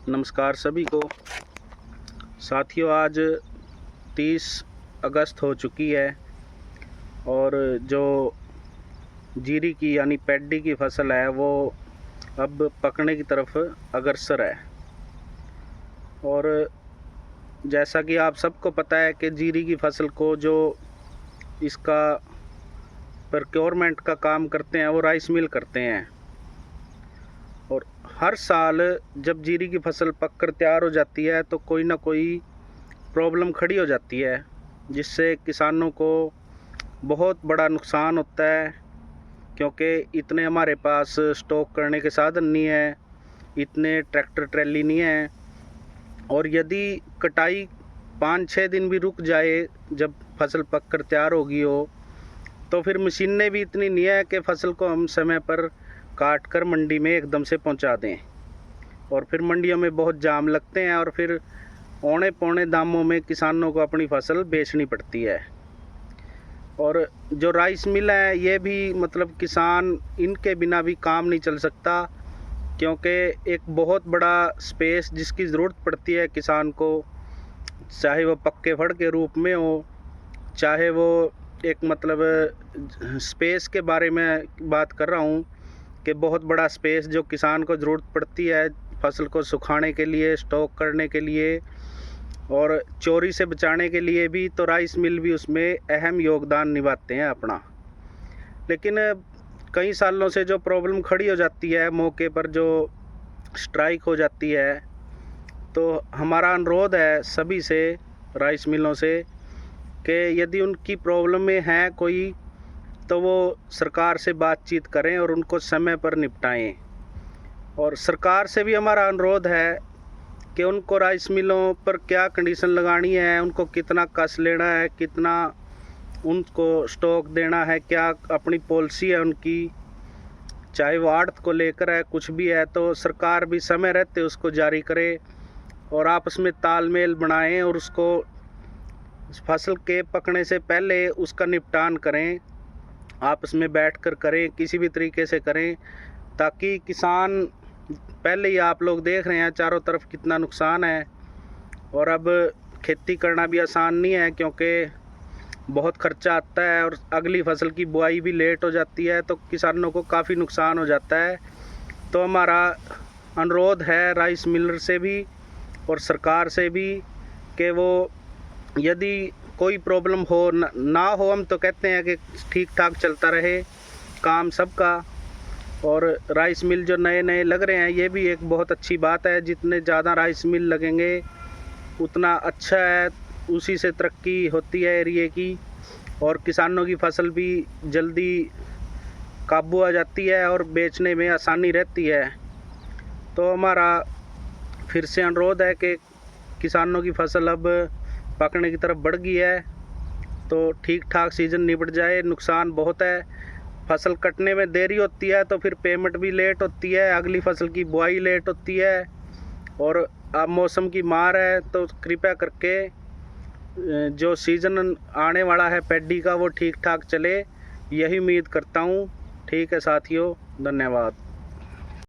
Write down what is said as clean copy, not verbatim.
नमस्कार सभी को। साथियों, आज 30 अगस्त हो चुकी है और जो जीरी की यानी पैडी की फसल है वो अब पकने की तरफ अग्रसर है। और जैसा कि आप सबको पता है कि जीरी की फसल को जो इसका प्रोक्योरमेंट का काम करते हैं वो राइस मिल करते हैं। और हर साल जब जीरी की फसल पककर तैयार हो जाती है तो कोई ना कोई प्रॉब्लम खड़ी हो जाती है, जिससे किसानों को बहुत बड़ा नुकसान होता है। क्योंकि इतने हमारे पास स्टॉक करने के साधन नहीं है, इतने ट्रैक्टर ट्रैली नहीं है, और यदि कटाई 5-6 दिन भी रुक जाए जब फसल पककर तैयार होगी हो, तो फिर मशीनें भी इतनी नहीं है कि फसल को हम समय पर काट कर मंडी में एकदम से पहुंचा दें। और फिर मंडियों में बहुत जाम लगते हैं और फिर औने पौने दामों में किसानों को अपनी फसल बेचनी पड़ती है। और जो राइस मिल है ये भी मतलब किसान इनके बिना भी काम नहीं चल सकता, क्योंकि एक बहुत बड़ा स्पेस जिसकी ज़रूरत पड़ती है किसान को, चाहे वो पक्के फड़ के रूप में हो, चाहे वो एक मतलब स्पेस के बारे में बात कर रहा हूँ कि बहुत बड़ा स्पेस जो किसान को ज़रूरत पड़ती है फसल को सुखाने के लिए, स्टॉक करने के लिए और चोरी से बचाने के लिए भी, तो राइस मिल भी उसमें अहम योगदान निभाते हैं अपना। लेकिन कई सालों से जो प्रॉब्लम खड़ी हो जाती है, मौके पर जो स्ट्राइक हो जाती है, तो हमारा अनुरोध है सभी से, राइस मिलों से, कि यदि उनकी प्रॉब्लम में है कोई तो वो सरकार से बातचीत करें और उनको समय पर निपटाएं। और सरकार से भी हमारा अनुरोध है कि उनको राइस मिलों पर क्या कंडीशन लगानी है, उनको कितना कस लेना है, कितना उनको स्टॉक देना है, क्या अपनी पॉलिसी है उनकी, चाहे वो आड़त को लेकर है, कुछ भी है, तो सरकार भी समय रहते उसको जारी करे और आपस में तालमेल बनाएं और उसको फसल के पकने से पहले उसका निपटान करें, आपस में बैठकर करें, किसी भी तरीके से करें, ताकि किसान, पहले ही आप लोग देख रहे हैं चारों तरफ कितना नुकसान है। और अब खेती करना भी आसान नहीं है, क्योंकि बहुत खर्चा आता है और अगली फसल की बुआई भी लेट हो जाती है, तो किसानों को काफ़ी नुकसान हो जाता है। तो हमारा अनुरोध है राइस मिलर से भी और सरकार से भी कि वो यदि कोई प्रॉब्लम हो ना हो, हम तो कहते हैं कि ठीक ठाक चलता रहे काम सबका। और राइस मिल जो नए नए लग रहे हैं ये भी एक बहुत अच्छी बात है, जितने ज़्यादा राइस मिल लगेंगे उतना अच्छा है, उसी से तरक्की होती है एरिए की और किसानों की फसल भी जल्दी काबू आ जाती है और बेचने में आसानी रहती है। तो हमारा फिर से अनुरोध है कि किसानों की फसल अब पकने की तरफ बढ़ गई है, तो ठीक ठाक सीज़न निपट जाए। नुकसान बहुत है, फसल कटने में देरी होती है तो फिर पेमेंट भी लेट होती है, अगली फसल की बुआई लेट होती है, और अब मौसम की मार है, तो कृपया करके जो सीज़न आने वाला है पैडी का वो ठीक ठाक चले, यही उम्मीद करता हूँ। ठीक है साथियों, धन्यवाद।